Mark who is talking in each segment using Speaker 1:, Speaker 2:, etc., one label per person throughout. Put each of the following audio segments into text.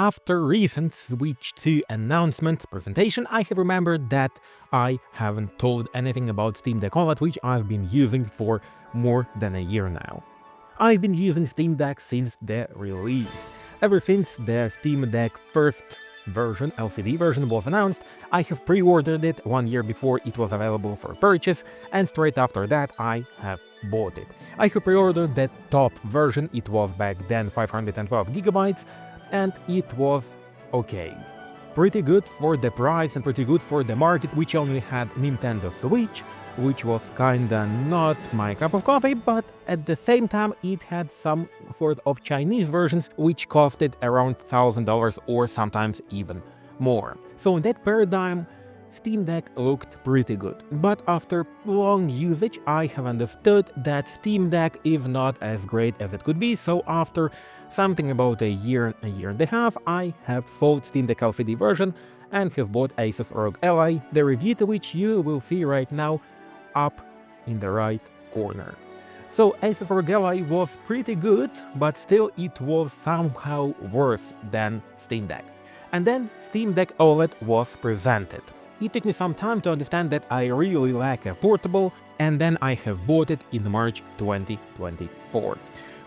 Speaker 1: after recent Switch 2 announcement presentation, I have remembered that I haven't told anything about SteamDeck OLED, which I've been using for more than a year now. I've been using SteamDeck since the release. Ever since the SteamDeck first version, LCD version, was announced, I have pre-ordered it 1 year before it was available for purchase, and straight after that I have bought it. I have pre-ordered the top version. It was back then 512 GB, and it was okay. Pretty good for the price and pretty good for the market, which only had Nintendo Switch, which was kinda not my cup of coffee, but at the same time it had some sort of Chinese versions which costed around $1,000 or sometimes even more. So in that paradigm, SteamDeck looked pretty good, but after long usage I have understood that SteamDeck is not as great as it could be, so after something about a year and a half, I have sold SteamDeck LCD version and have bought Asus ROG Ally, the review to which you will see right now up in the right corner. So Asus ROG Ally was pretty good, but still it was somehow worse than SteamDeck. And then SteamDeck OLED was presented. It took me some time to understand that I really like a portable, and then I have bought it in March 2024.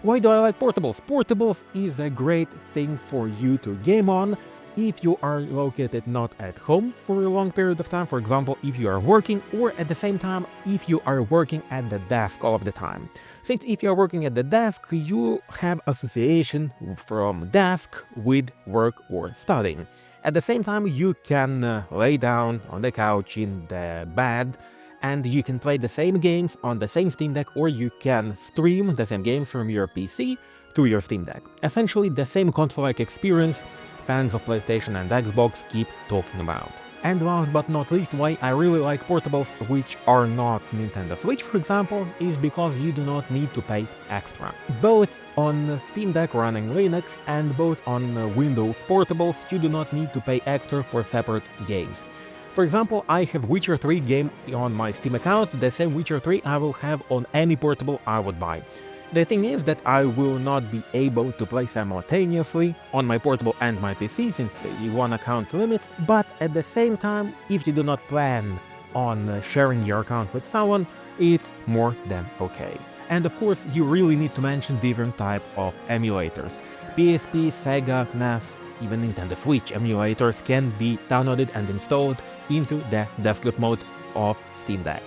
Speaker 1: Why do I like portables? Portables is a great thing for you to game on if you are located not at home for a long period of time, for example, if you are working, or at the same time if you are working at the desk all of the time. Since if you are working at the desk, you have association from desk with work or studying. At the same time, you can lay down on the couch in the bed and you can play the same games on the same Steam Deck, or you can stream the same games from your PC to your Steam Deck. Essentially the same console-like experience fans of PlayStation and Xbox keep talking about. And last but not least, why I really like portables which are not Nintendo Switch, for example, is because you do not need to pay extra. Both on Steam Deck running Linux and both on Windows portables, you do not need to pay extra for separate games. For example, I have Witcher 3 game on my Steam account, the same Witcher 3 I will have on any portable I would buy. The thing is that I will not be able to play simultaneously on my portable and my PC since one account limits, but at the same time, if you do not plan on sharing your account with someone, it's more than okay. And of course, you really need to mention different type of emulators. PSP, Sega, NES, even Nintendo Switch emulators can be downloaded and installed into the desktop mode of Steam Deck.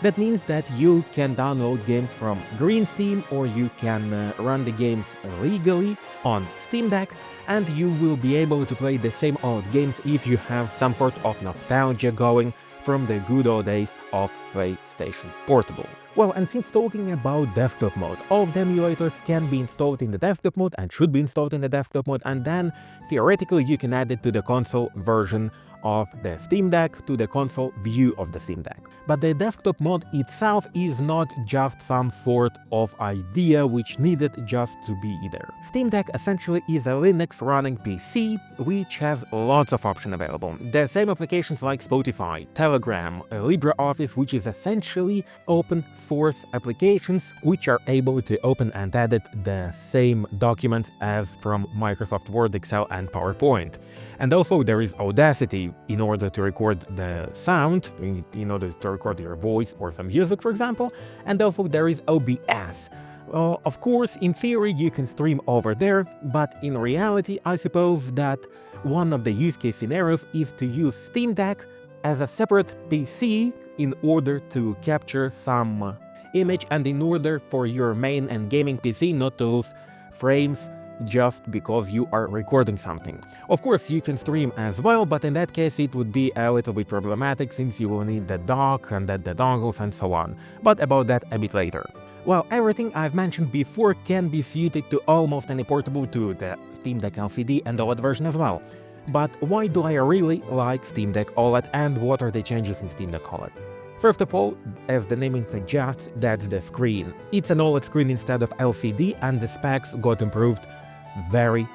Speaker 1: That means that you can download games from Green Steam, or you can run the games legally on Steam Deck, and you will be able to play the same old games if you have some sort of nostalgia going from the good old days of PlayStation Portable. Well, and since talking about desktop mode, all of the emulators can be installed in the desktop mode and should be installed in the desktop mode, and then theoretically you can add it to the console version of the Steam Deck, to the console view of the Steam Deck. But the desktop mode itself is not just some sort of idea which needed just to be there. Steam Deck essentially is a Linux running PC which has lots of options available. The same applications like Spotify, Telegram, LibreOffice, which is essentially open source applications which are able to open and edit the same documents as from Microsoft Word, Excel and PowerPoint. And also there is Audacity in order to record the sound, in order to record your voice or some music, for example, and also there is OBS. Of course, in theory you can stream over there, but in reality I suppose that one of the use case scenarios is to use Steam Deck as a separate PC in order to capture some image and in order for your main and gaming PC not to lose frames just because you are recording something. Of course, you can stream as well, but in that case it would be a little bit problematic since you will need the dock and the dongles and so on. But about that a bit later. Well, everything I've mentioned before can be suited to almost any portable, to the Steam Deck LCD and OLED version as well. But why do I really like Steam Deck OLED and what are the changes in Steam Deck OLED? First of all, as the naming suggests, that's the screen. It's an OLED screen instead of LCD, and the specs got improved very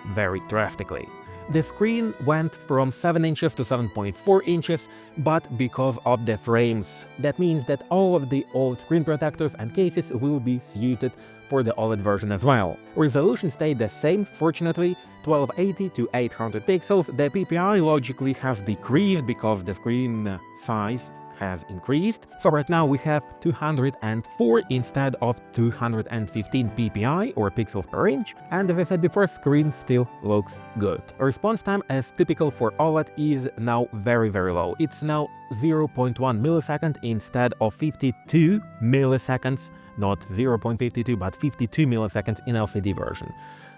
Speaker 1: drastically. The screen went from 7 inches to 7.4 inches, but because of the frames. That means that all of the old screen protectors and cases will be suited for the OLED version as well. Resolution stayed the same, fortunately, 1280 to 800 pixels. The PPI logically has decreased because the screen size has increased. So right now we have 204 instead of 215 PPI or pixels per inch, and as I said before, screen still looks good. Response time, as typical for OLED, is now very low. It's now 0.1 millisecond instead of 52 milliseconds, not 0.52 but 52 milliseconds in LCD version.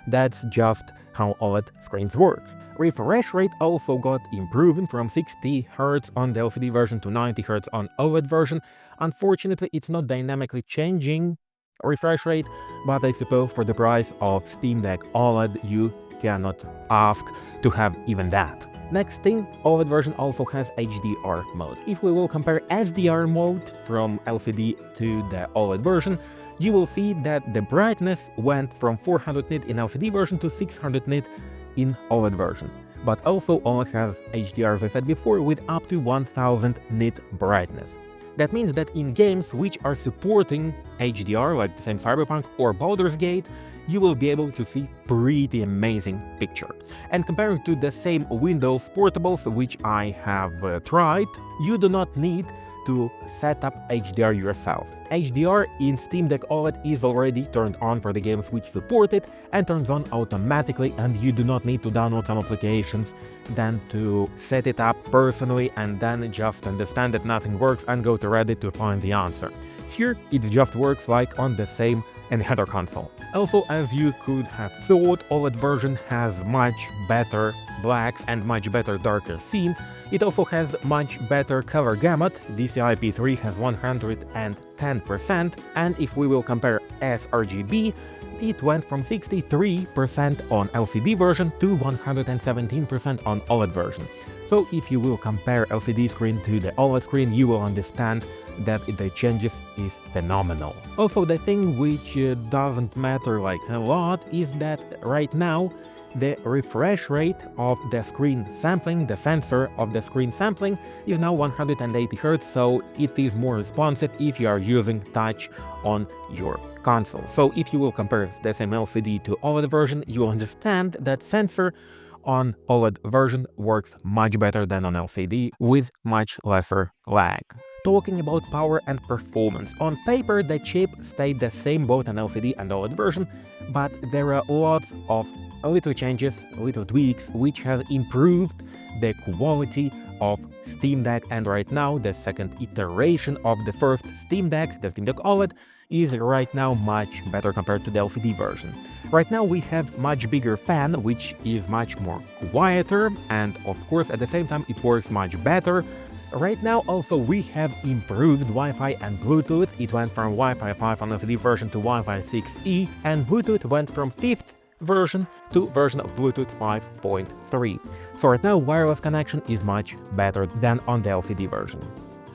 Speaker 1: That's just how OLED screens work. Refresh rate also got improved from 60 Hz on the LCD version to 90 Hz on OLED version. Unfortunately, it's not dynamically changing refresh rate, but I suppose for the price of SteamDeck OLED you cannot ask to have even that. Next thing, OLED version also has HDR mode. If we will compare SDR mode from LCD to the OLED version, you will see that the brightness went from 400 nit in LCD version to 600 nit in OLED version. But also OLED has HDR, as I said before, with up to 1000 nit brightness. That means that in games which are supporting HDR, like the same Cyberpunk or Baldur's Gate, you will be able to see pretty amazing picture. And comparing to the same Windows portables which I have tried, you do not need to set up HDR yourself. HDR in SteamDeck OLED is already turned on for the games which support it and turns on automatically, and you do not need to download some applications, then to set it up personally and then just understand that nothing works and go to Reddit to find the answer. Here it just works like on the same and other console. Also, as you could have thought, OLED version has much better blacks and much better darker scenes. It also has much better color gamut. DCI-P3 has 110%, and if we will compare sRGB, it went from 63% on LCD version to 117% on OLED version. So if you will compare LCD screen to the OLED screen, you will understand that the changes is phenomenal. Also, the thing which doesn't matter like a lot is that right now the refresh rate of the screen sampling, the sensor of the screen sampling, is now 180 Hz, so it is more responsive if you are using touch on your console. So if you will compare the same LCD to OLED version, you will understand that sensor on OLED version works much better than on LCD with much lesser lag. Talking about power and performance, on paper the chip stayed the same both on LCD and OLED version, but there are lots of little changes, little tweaks which have improved the quality of SteamDeck, and right now the second iteration of the first SteamDeck, the SteamDeck OLED, is right now much better compared to the LCD version. Right now we have much bigger fan, which is much more quieter, and of course at the same time it works much better. Right now also we have improved Wi-Fi and Bluetooth. It went from Wi-Fi 5 on LCD version to Wi-Fi 6E, and Bluetooth went from 5th version to version of Bluetooth 5.3. So right now wireless connection is much better than on the LCD version.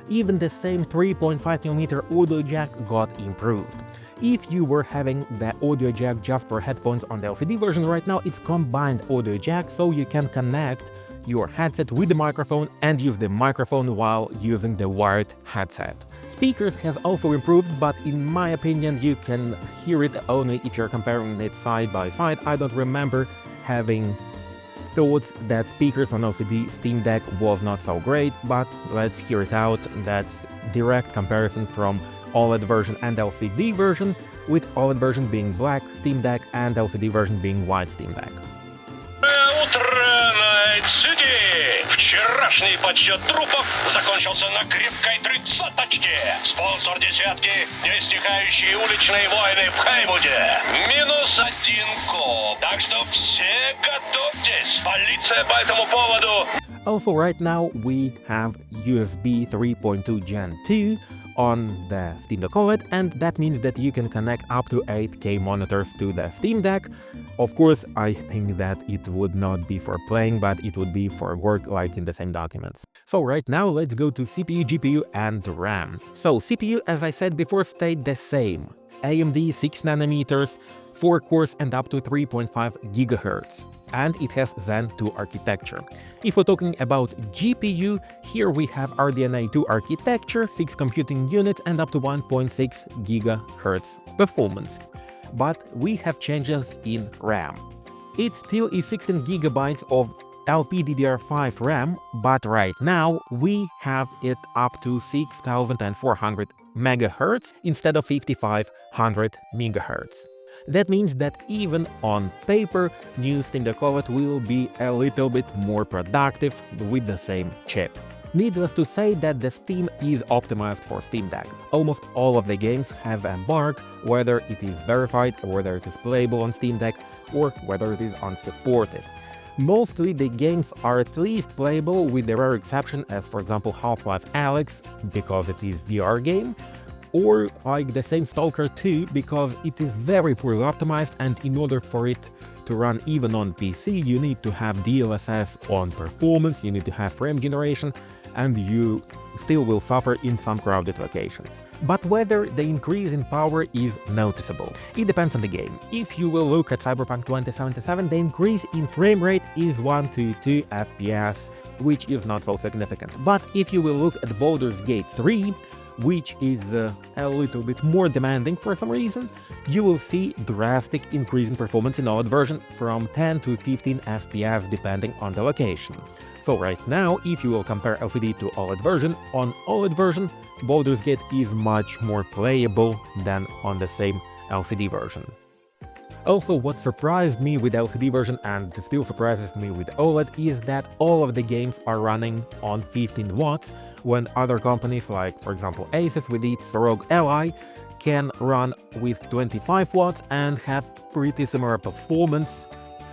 Speaker 1: Even the same 3.5mm audio jack got improved. If you were having the audio jack just for headphones on the LCD version, right now it's combined audio jack, so you can connect your headset with the microphone and use the microphone while using the wired headset. Speakers have also improved, but in my opinion you can hear it only if you're comparing it side by side. I don't remember having thoughts that speakers on LCD SteamDeck was not so great, but let's hear it out. That's direct comparison from OLED version and LCD version, with OLED version being black SteamDeck and LCD version being white SteamDeck.
Speaker 2: Вчерашний подсчет трупов закончился на крепкой 30-очке. Спонсор десятки – неистихающие уличные войны в Хейвуде. -1 гол. Так что все готовьтесь. Полиция по этому поводу.
Speaker 1: Also right now we have USB 3.2 Gen 2 on the SteamDeck OLED, and that means that you can connect up to 8K monitors to the SteamDeck. Of course, I think that it would not be for playing, but it would be for work, like in the same documents. So right now let's go to CPU, GPU and RAM. So CPU, as I said before, stayed the same. AMD 6nm, 4 cores and up to 3.5 GHz. And it has Zen 2 architecture. If we're talking about GPU, here we have RDNA 2 architecture, 6 computing units and up to 1.6 GHz performance. but we have changes in RAM. It still is 16 GB of LPDDR5 RAM, but right now we have it up to 6400 MHz instead of 5500 MHz. That means that even on paper, new SteamDeck OLED will be a little bit more productive with the same chip. Needless to say that the Steam is optimized for SteamDeck. Almost all of the games have embark, whether it is verified, or whether it is playable on SteamDeck, or whether it is unsupported. Mostly the games are at least playable, with the rare exception as for example Half-Life Alyx, because it is VR game, or like the same Stalker 2, because it is very poorly optimized, and in order for it to run even on PC you need to have DLSS on performance, you need to have frame generation, and you still will suffer in some crowded locations. But whether the increase in power is noticeable, it depends on the game. If you will look at Cyberpunk 2077, the increase in frame rate is 1 to 2 FPS, which is not so significant. But if you will look at Baldur's Gate 3, which is a little bit more demanding for some reason, you will see drastic increase in performance in OLED version from 10 to 15 FPS depending on the location. So right now, if you will compare LCD to OLED version, on OLED version, Baldur's Gate is much more playable than on the same LCD version. Also, what surprised me with LCD version and still surprises me with OLED is that all of the games are running on 15 watts, when other companies like, for example, Asus with its ROG Ally can run with 25 watts and have pretty similar performance,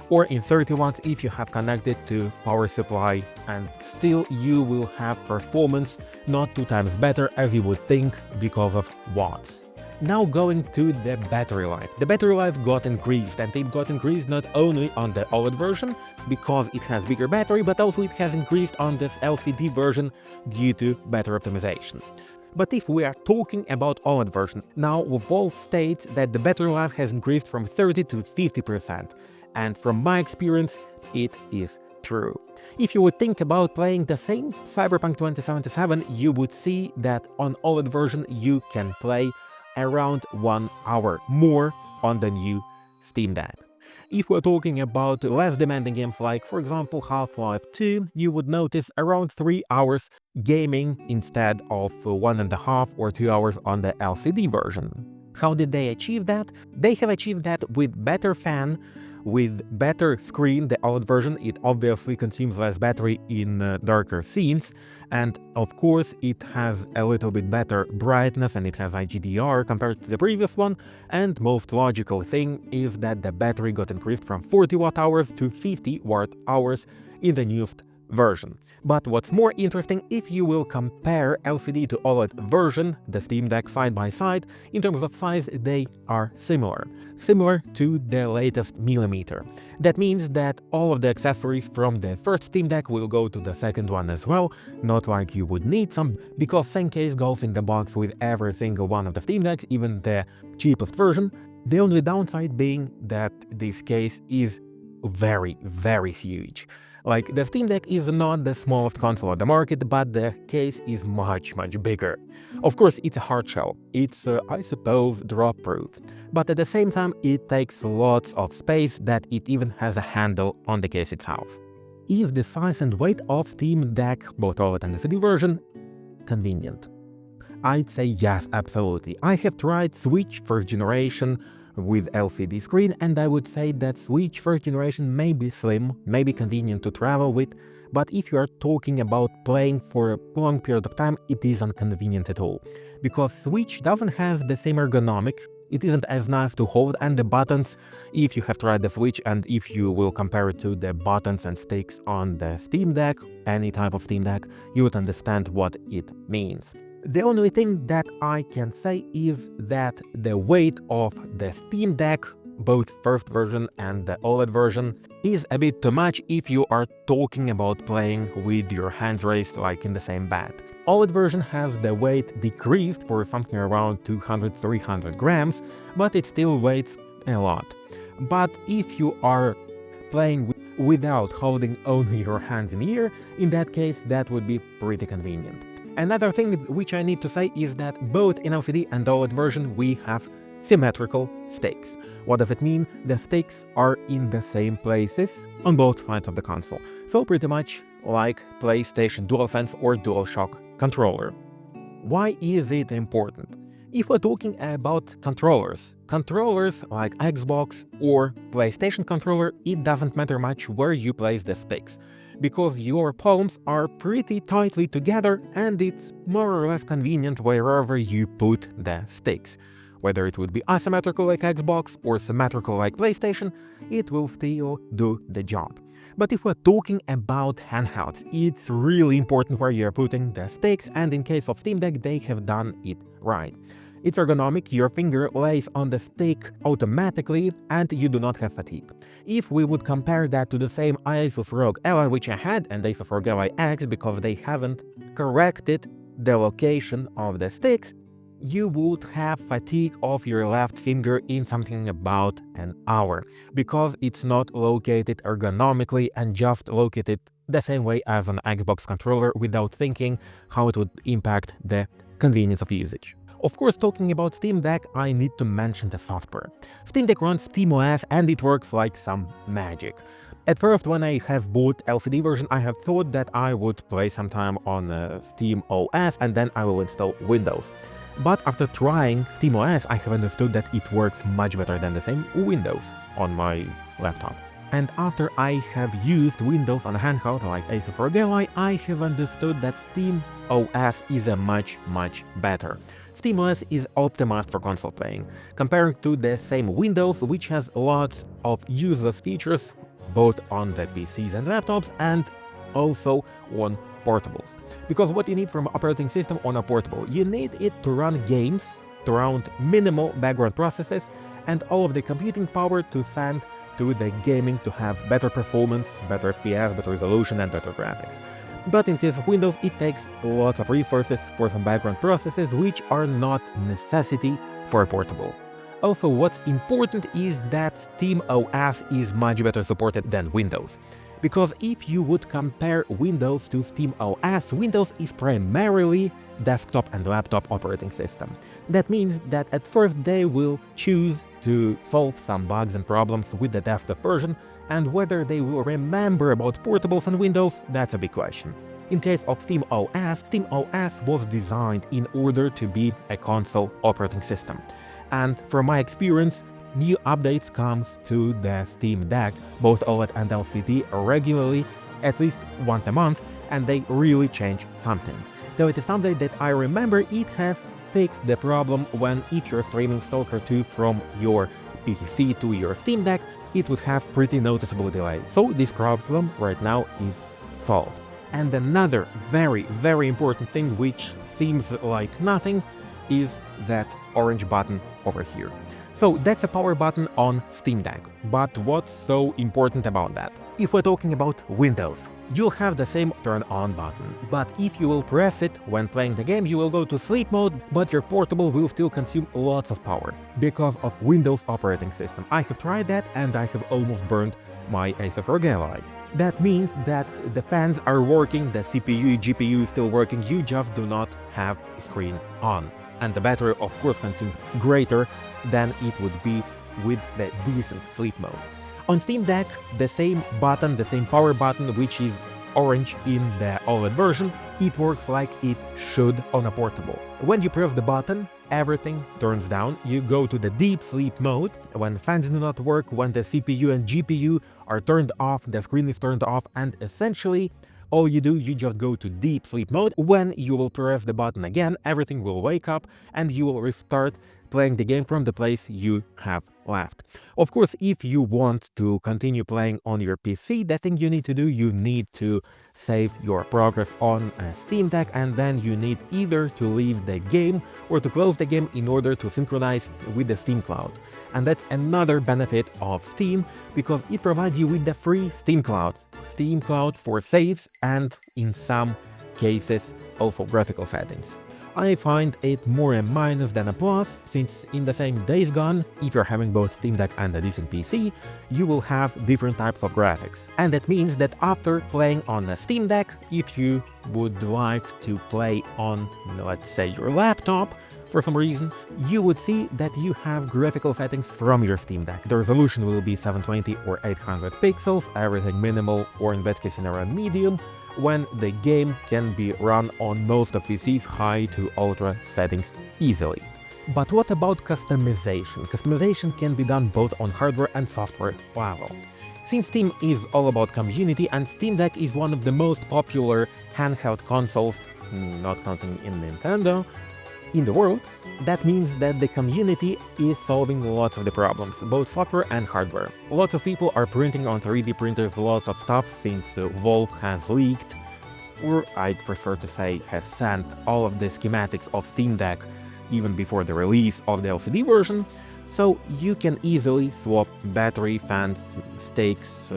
Speaker 1: or in 30 watts if you have connected to power supply, and still you will have performance not 2 times better as you would think because of watts. Now going to the battery life. The battery life got increased, and it got increased not only on the OLED version because it has bigger battery, but also it has increased on this LCD version due to better optimization. But if we are talking about OLED version, now Valve states that the battery life has increased from 30 to 50%, and from my experience, it is true. If you would think about playing the same Cyberpunk 2077, you would see that on OLED version you can play around 1 hour more on the new Steam Deck. If we're talking about less demanding games like, for example, Half-Life 2, you would notice around 3 hours gaming instead of 1.5 or 2 hours on the LCD version. How did they achieve that? They have achieved that with better fan, with better screen. The OLED version, it obviously consumes less battery in darker scenes, and of course it has a little bit better brightness and it has HDR compared to the previous one, and most logical thing is that the battery got increased from 40 Wh to 50 Wh in the newest version. But what's more interesting, if you will compare LCD to OLED version, the Steam Deck side by side, in terms of size they are similar to the latest millimeter. That means that all of the accessories from the first Steam Deck will go to the second one as well, not like you would need some, because same case goes in the box with every single one of the Steam Decks, even the cheapest version. The only downside being that this case is very, very huge. Like, the Steam Deck is not the smallest console on the market, but the case is much bigger. Of course, it's a hard shell, it's, I suppose, drop-proof, but at the same time it takes lots of space that it even has a handle on the case itself. Is the size and weight of Steam Deck, both OLED and LCD version, convenient? I'd say yes, absolutely. I have tried Switch first generation with LCD screen, and I would say that Switch first generation may be slim, may be convenient to travel with, but if you are talking about playing for a long period of time, it isn't convenient at all. Because Switch doesn't have the same ergonomic, it isn't as nice to hold, and the buttons, if you have tried the Switch and if you will compare it to the buttons and sticks on the Steam Deck, any type of Steam Deck, you would understand what it means. The only thing that I can say is that the weight of the Steam Deck, both first version and the OLED version, is a bit too much if you are talking about playing with your hands raised like in the same bed. OLED version has the weight decreased for something around 200-300 grams, but it still weighs a lot. But if you are playing without holding only your hands in the air, in that case that would be pretty convenient. Another thing which I need to say is that both in LCD and OLED version we have symmetrical sticks. What does it mean? The sticks are in the same places on both sides of the console, so pretty much like PlayStation DualSense or DualShock controller. Why is it important? If we're talking about controllers like Xbox or PlayStation controller, it doesn't matter much where you place the sticks, because your palms are pretty tightly together and it's more or less convenient wherever you put the sticks. Whether it would be asymmetrical like Xbox or symmetrical like PlayStation, it will still do the job. But if we're talking about handhelds, it's really important where you're putting the sticks, and in case of SteamDeck, they have done it right. It's ergonomic, your finger lays on the stick automatically and you do not have fatigue. If we would compare that to the same Asus ROG Ally which I had and Asus ROG Ally X, because they haven't corrected the location of the sticks, you would have fatigue of your left finger in something about an hour, because it's not located ergonomically and just located the same way as an Xbox controller without thinking how it would impact the convenience of usage. Of course, talking about SteamDeck, I need to mention the software. SteamDeck runs SteamOS and it works like some magic. At first, when I have bought LCD version, I have thought that I would play some time on SteamOS and then I will install Windows. But after trying SteamOS, I have understood that it works much better than the same Windows on my laptop. And after I have used Windows on a handheld like Asus ROG Ally, I have understood that SteamOS is a much better. SteamOS is optimized for console playing, compared to the same Windows, which has lots of useless features both on the PCs and laptops and also on portables. Because what you need from operating system on a portable, you need it to run games, to run minimal background processes, and all of the computing power to send to the gaming to have better performance, better FPS, better resolution and better graphics. But in case of Windows, it takes lots of resources for some background processes which are not necessity for a portable. Also, what's important is that SteamOS is much better supported than Windows. Because if you would compare Windows to SteamOS, Windows is primarily desktop and laptop operating system. That means that at first they will choose to solve some bugs and problems with the desktop version, and whether they will remember about portables and Windows, that's a big question. In case of SteamOS, SteamOS was designed in order to be a console operating system. And from my experience, new updates comes to the SteamDeck, both OLED and LCD, regularly, at least once a month, and they really change something. The latest update that I remember, it has fixed the problem when if you're streaming Stalker 2 from your PC to your SteamDeck, it would have pretty noticeable delay. So this problem right now is solved. And another very important thing which seems like nothing is that orange button over here. So that's a power button on SteamDeck. But what's so important about that? If we're talking about Windows, you'll have the same turn on button, but if you will press it when playing the game, you will go to sleep mode, but your portable will still consume lots of power because of Windows operating system. I have tried that and I have almost burned my Asus ROG Ally. That means that the fans are working, the CPU, GPU is still working, you just do not have a screen on. And the battery of course consumes greater than it would be with the decent sleep mode. On SteamDeck, the same button, the same power button, which is orange in the OLED version, it works like it should on a portable. When you press the button, everything turns down, you go to the deep sleep mode, when fans do not work, when the CPU and GPU are turned off, the screen is turned off, and essentially all you do, you just go to deep sleep mode. When you will press the button again, everything will wake up and you will restart playing the game from the place you have left. Of course, if you want to continue playing on your PC, the thing you need to do, you need to save your progress on a SteamDeck, and then you need either to leave the game or to close the game in order to synchronize with the Steam Cloud. And that's another benefit of Steam, because it provides you with the free Steam Cloud for saves and in some cases also graphical settings. I find it more a minus than a plus, since in the same Days Gone, if you're having both SteamDeck and a decent PC, you will have different types of graphics. And that means that after playing on a SteamDeck, if you would like to play on, let's say, your laptop, for some reason, you would see that you have graphical settings from your Steam Deck. The resolution will be 720 or 800 pixels, everything minimal or in best case scenario medium, when the game can be run on most of PC's high to ultra settings easily. But what about customization? Customization can be done both on hardware and software level. Since Steam is all about community and Steam Deck is one of the most popular handheld consoles, not counting in Nintendo, in the world, that means that the community is solving lots of the problems, both software and hardware. Lots of people are printing on 3D printers lots of stuff since Valve has leaked, or I'd prefer to say has sent all of the schematics of Steam Deck even before the release of the LCD version, so you can easily swap battery, fans, stakes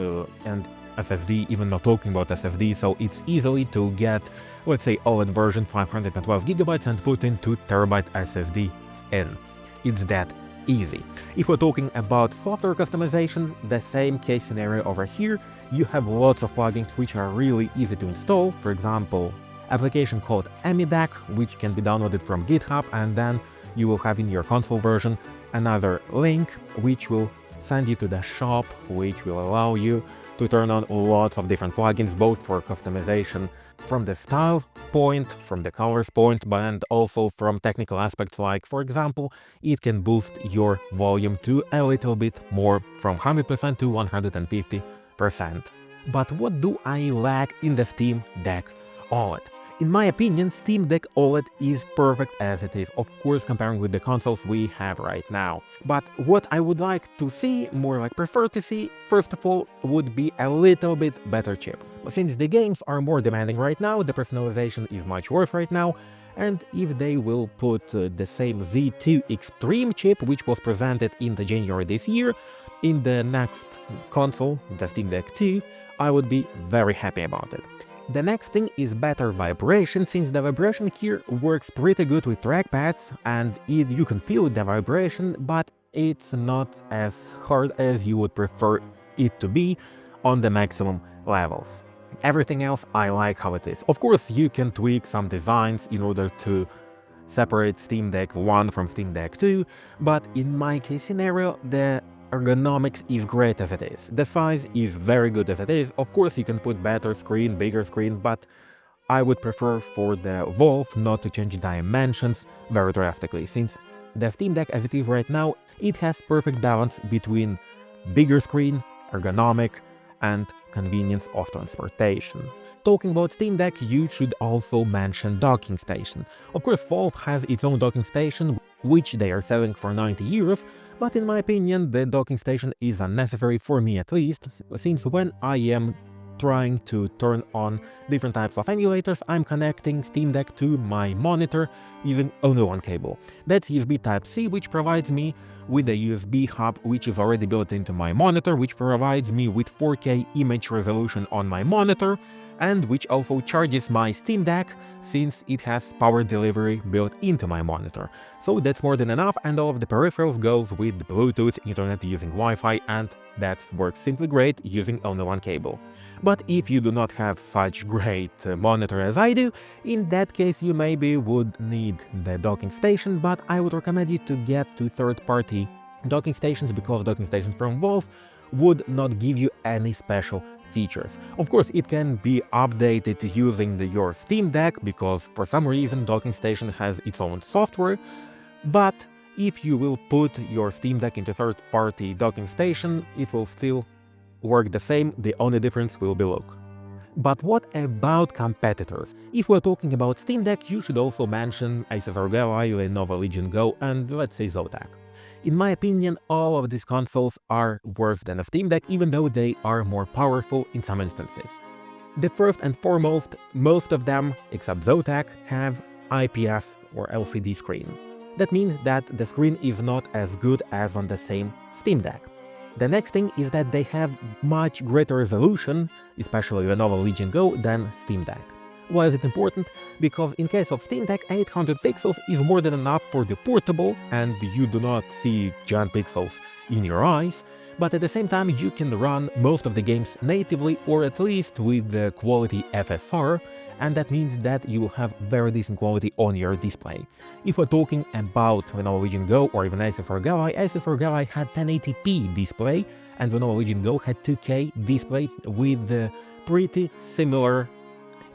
Speaker 1: and SSD, even not talking about SSD, so it's easily to get, let's say, OLED version 512GB and put in 2TB SSD in. It's that easy. If we're talking about software customization, the same case scenario over here. You have lots of plugins which are really easy to install, for example, application called SteamDeck, which can be downloaded from GitHub, and then you will have in your console version another link which will send you to the shop, which will allow you to turn on lots of different plugins, both for customization from the style point, from the colors point, and also from technical aspects like, for example, it can boost your volume to a little bit more, from 100% to 150%. But what do I lack in the Steam Deck OLED? In my opinion, Steam Deck OLED is perfect as it is, of course comparing with the consoles we have right now. But what I would like to see, more like prefer to see, first of all, would be a little bit better chip. Since the games are more demanding right now, the personalization is much worse right now, and if they will put the same Z2 Extreme chip, which was presented in the January this year, in the next console, the Steam Deck 2, I would be very happy about it. The next thing is better vibration, since the vibration here works pretty good with trackpads, and you can feel the vibration, but it's not as hard as you would prefer it to be on the maximum levels. Everything else I like how it is. Of course, you can tweak some designs in order to separate Steam Deck 1 from Steam Deck 2, but in my case scenario, the ergonomics is great as it is. The size is very good as it is. Of course, you can put better screen, bigger screen, but I would prefer for the Valve not to change dimensions very drastically, since the Steam Deck as it is right now, it has perfect balance between bigger screen, ergonomic, and convenience of transportation. Talking about Steam Deck, you should also mention docking station. Of course, Valve has its own docking station, which they are selling for 90 euros, but in my opinion, the docking station is unnecessary, for me at least, since when I am trying to turn on different types of emulators, I'm connecting Steam Deck to my monitor using only one cable. That's USB Type-C, which provides me with a USB hub which is already built into my monitor, which provides me with 4K image resolution on my monitor, and which also charges my Steam Deck since it has power delivery built into my monitor. So that's more than enough, and all of the peripherals goes with Bluetooth, internet using Wi-Fi, and that works simply great using only one cable. But if you do not have such great monitor as I do, in that case you maybe would need the docking station, but I would recommend you to get to third-party docking stations, because docking stations from Valve would not give you any special features. Of course, it can be updated using your Steam Deck, because for some reason docking station has its own software, but if you will put your Steam Deck into third-party docking station, it will still work the same, the only difference will be look. But what about competitors? If we're talking about Steam Deck, you should also mention Asus ROG Ally, Lenovo Legion Go, and let's say Zotac. In my opinion, all of these consoles are worse than a Steam Deck, even though they are more powerful in some instances. The first and foremost, most of them, except Zotac, have IPS or LCD screen. That means that the screen is not as good as on the same Steam Deck. The next thing is that they have much greater resolution, especially Lenovo Legion Go, than Steam Deck. Why is it important? Because in case of SteamDeck, 800 pixels is more than enough for the portable and you do not see giant pixels in your eyes, but at the same time you can run most of the games natively or at least with the quality FSR, and that means that you will have very decent quality on your display. If we're talking about the Norwegian Go or even Asus ROG Ally had 1080p display and the Norwegian Go had 2K display with a pretty similar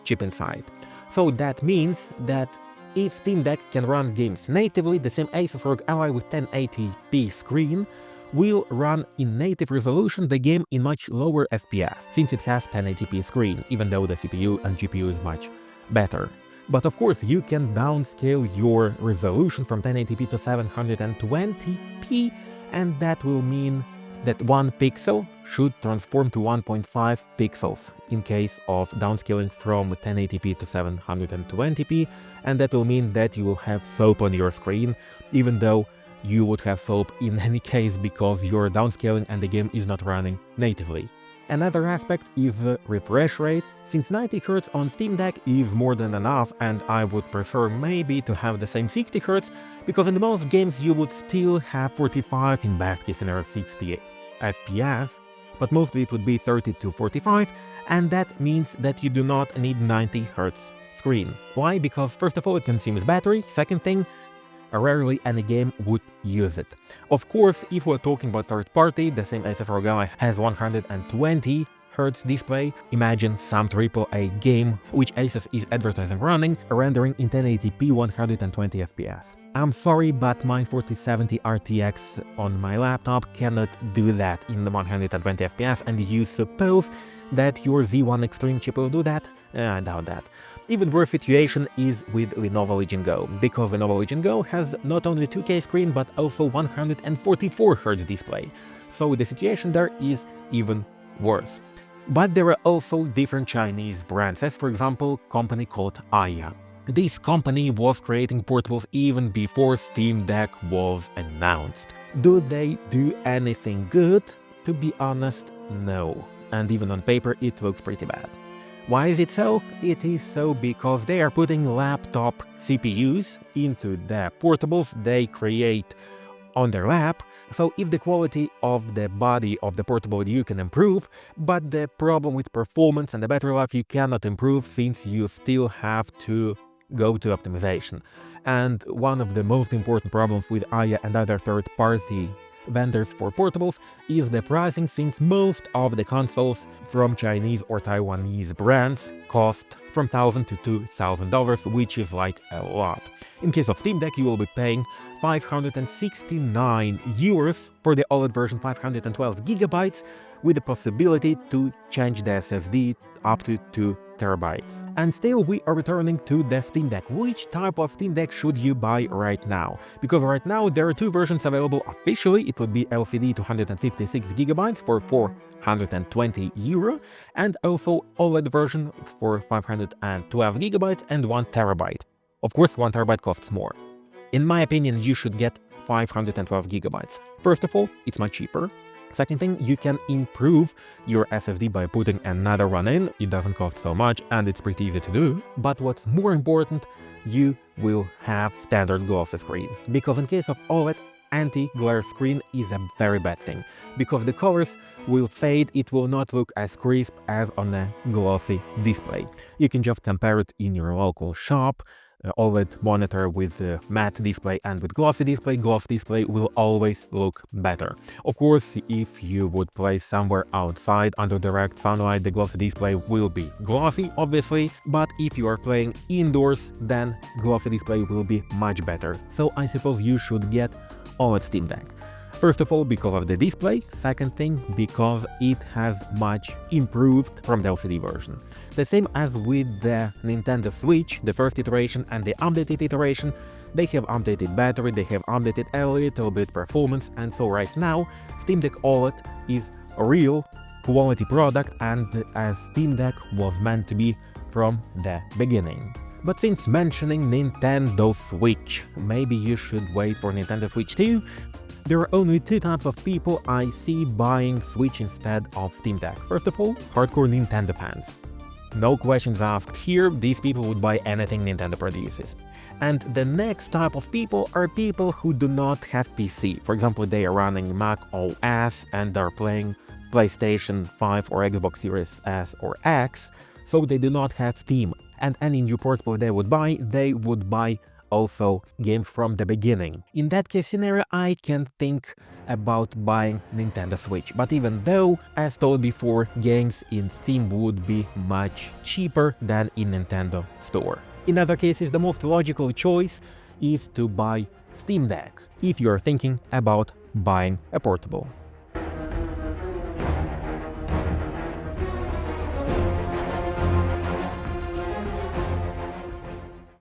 Speaker 1: chip inside. So that means that if SteamDeck can run games natively, the same Asus ROG Ally with 1080p screen will run in native resolution the game in much lower FPS, since it has 1080p screen, even though the CPU and GPU is much better. But of course you can downscale your resolution from 1080p to 720p, and that will mean that 1 pixel should transform to 1.5 pixels in case of downscaling from 1080p to 720p, and that will mean that you will have soap on your screen, even though you would have soap in any case because you're downscaling and the game is not running natively. Another aspect is the refresh rate. Since 90Hz on SteamDeck is more than enough, and I would prefer maybe to have the same 60Hz, because in most games you would still have 45, in best case scenario 60 FPS, but mostly it would be 30 to 45, and that means that you do not need 90Hz screen. Why? Because first of all it consumes battery, second thing, rarely any game would use it. Of course, if we're talking about third party, the same Asus ROG Ally has 120Hz display. Imagine some AAA game which Asus is advertising running, rendering in 1080p 120 FPS. I'm sorry, but my 4070 RTX on my laptop cannot do that in the 120 FPS, and you suppose that your Z1 Extreme chip will do that? I doubt that. Even worse situation is with Lenovo Legion Go, because Lenovo Legion Go has not only 2K screen but also 144Hz display, so the situation there is even worse. But there are also different Chinese brands, as for example company called Aya. This company was creating portables even before SteamDeck was announced. Do they do anything good? To be honest, no. And even on paper it looks pretty bad. Why is it so? It is so because they are putting laptop CPUs into the portables they create on their lap, so if the quality of the body of the portable you can improve, but the problem with performance and the battery life you cannot improve since you still have to go to optimization. And one of the most important problems with Aya and other third-party vendors for portables is the pricing, since most of the consoles from Chinese or Taiwanese brands cost from $1,000 to $2,000, which is like a lot. In case of SteamDeck you will be paying 569 euros for the OLED version 512 GB, with the possibility to change the SSD up to 2 terabytes. And still we are returning to the SteamDeck. Which type of SteamDeck should you buy right now? Because right now there are two versions available officially. It would be LCD 256 GB for 420 euro, and also OLED version for 512 GB and 1 terabyte. Of course, 1 terabyte costs more. In my opinion, you should get 512 GB. First of all, it's much cheaper. Second thing, you can improve your SSD by putting another one in. It doesn't cost so much and it's pretty easy to do. But what's more important, you will have standard glossy screen. Because in case of OLED, anti-glare screen is a very bad thing. Because the colors will fade, it will not look as crisp as on a glossy display. You can just compare it in your local shop. OLED monitor with matte display and with glossy display will always look better. Of course, if you would play somewhere outside under direct sunlight, the glossy display will be glossy, obviously, but if you are playing indoors, then glossy display will be much better. So I suppose you should get OLED SteamDeck. First of all, because of the display. Second thing, because it has much improved from the LCD version. The same as with the Nintendo Switch, the first iteration and the updated iteration, they have updated battery, they have updated a little bit performance, and so right now SteamDeck OLED is a real quality product, and as SteamDeck was meant to be from the beginning. But since mentioning Nintendo Switch, maybe you should wait for Nintendo Switch 2. There are only two types of people I see buying Switch instead of SteamDeck. First of all, hardcore Nintendo fans. No questions asked here, these people would buy anything Nintendo produces. And the next type of people are people who do not have PC. For example, they are running Mac OS and are playing PlayStation 5 or Xbox Series S or X, so they do not have Steam. And any new portable they would buy also games from the beginning. In that case scenario, I can think about buying Nintendo Switch. But even though, as told before, games in Steam would be much cheaper than in Nintendo Store. In other cases, the most logical choice is to buy SteamDeck if you are thinking about buying a portable.